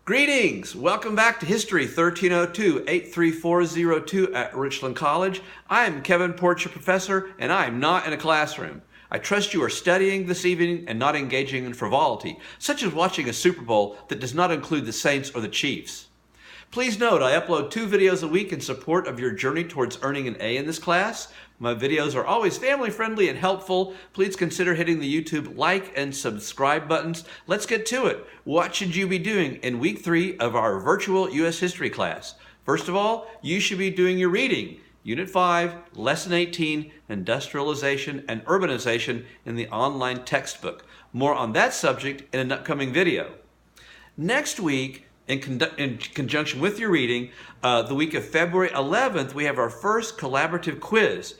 Greetings! Welcome back to History 1302-83402 at Richland College. I am Kevin Porcher, professor, and I am not in a classroom. I trust you are studying this evening and not engaging in frivolity, such as watching a Super Bowl that does not include the Saints or the Chiefs. Please note I upload 2 videos a week in support of your journey towards earning an A in this class. My videos are always family-friendly and helpful. Please consider hitting the YouTube like and subscribe buttons. Let's get to it. What should you be doing in week 3 of our virtual U.S. history class? First of all, you should be doing your reading. Unit 5, Lesson 18, Industrialization and Urbanization in the online textbook. More on that subject in an upcoming video. Next week, in conjunction with your reading, the week of February 11th, we have our first collaborative quiz.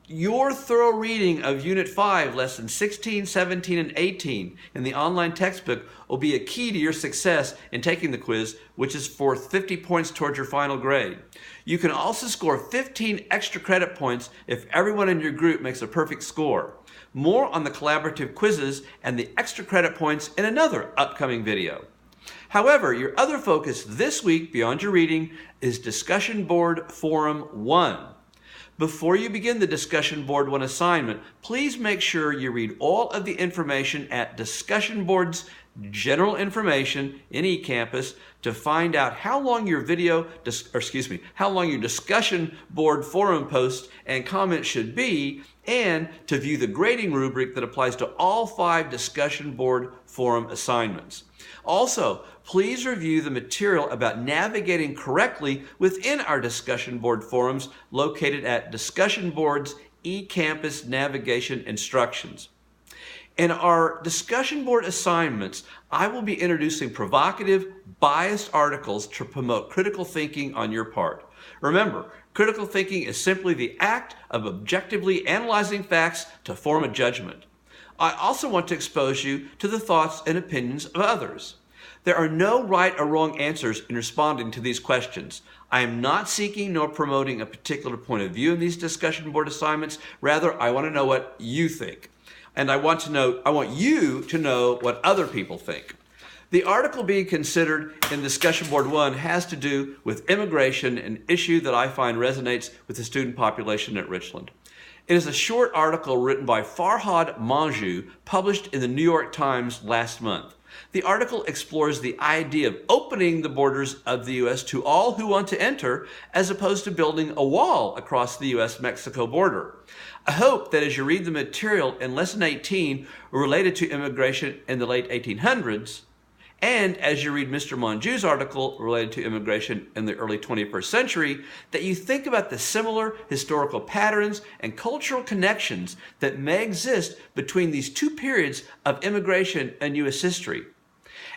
Your thorough reading of Unit 5, Lessons 16, 17, and 18 in the online textbook will be a key to your success in taking the quiz, which is for 50 points towards your final grade. You can also score 15 extra credit points if everyone in your group makes a perfect score. More on the collaborative quizzes and the extra credit points in another upcoming video. However, your other focus this week beyond your reading is Discussion Board Forum 1. Before you begin the Discussion Board 1 assignment, please make sure you read all of the information at Discussion Board's General Information in eCampus to find out how long your Discussion Board Forum posts and comments should be, and to view the grading rubric that applies to all 5 Discussion Board Forum assignments. Also, please review the material about navigating correctly within our Discussion Board forums located at Discussion Board's eCampus Navigation Instructions. In our Discussion Board assignments, I will be introducing provocative, biased articles to promote critical thinking on your part. Remember, critical thinking is simply the act of objectively analyzing facts to form a judgment. I also want to expose you to the thoughts and opinions of others. There are no right or wrong answers in responding to these questions. I am not seeking nor promoting a particular point of view in these Discussion Board assignments. Rather, I want to know what you think. And I want you to know what other people think. The article being considered in Discussion Board 1 has to do with immigration, an issue that I find resonates with the student population at Richland. It is a short article written by Farhad Manjoo, published in the New York Times last month. The article explores the idea of opening the borders of the U.S. to all who want to enter, as opposed to building a wall across the U.S.-Mexico border. I hope that as you read the material in Lesson 18 related to immigration in the late 1800s, and as you read Mr. Manjoo's article related to immigration in the early 21st century, that you think about the similar historical patterns and cultural connections that may exist between these 2 periods of immigration and U.S. history.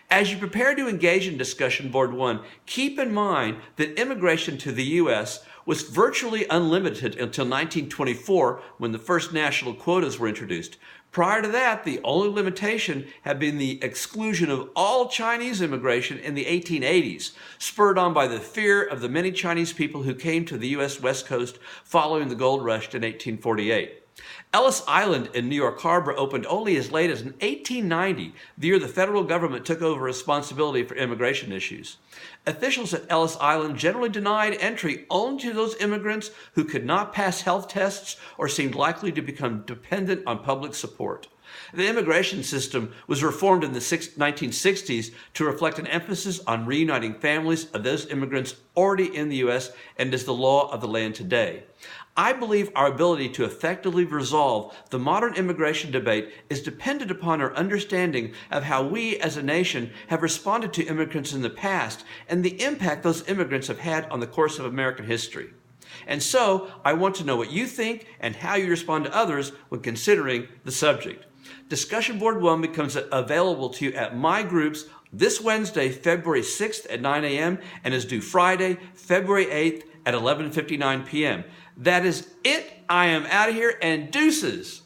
As you prepare to engage in Discussion Board 1, keep in mind that immigration to the U.S. was virtually unlimited until 1924, when the first national quotas were introduced. Prior to that, the only limitation had been the exclusion of all Chinese immigration in the 1880s, spurred on by the fear of the many Chinese people who came to the U.S. West Coast following the gold rush in 1848. Ellis Island in New York Harbor opened only as late as in 1890, the year the federal government took over responsibility for immigration issues. Officials at Ellis Island generally denied entry only to those immigrants who could not pass health tests or seemed likely to become dependent on public support. The immigration system was reformed in the 1960s to reflect an emphasis on reuniting families of those immigrants already in the U.S. and is the law of the land today. I believe our ability to effectively resolve the modern immigration debate is dependent upon our understanding of how we as a nation have responded to immigrants in the past and the impact those immigrants have had on the course of American history. And so, I want to know what you think and how you respond to others when considering the subject. Discussion Board 1 becomes available to you at my groups this Wednesday, February 6th at 9 a.m. and is due Friday, February 8th at 11:59 p.m. That is it. I am out of here, and deuces.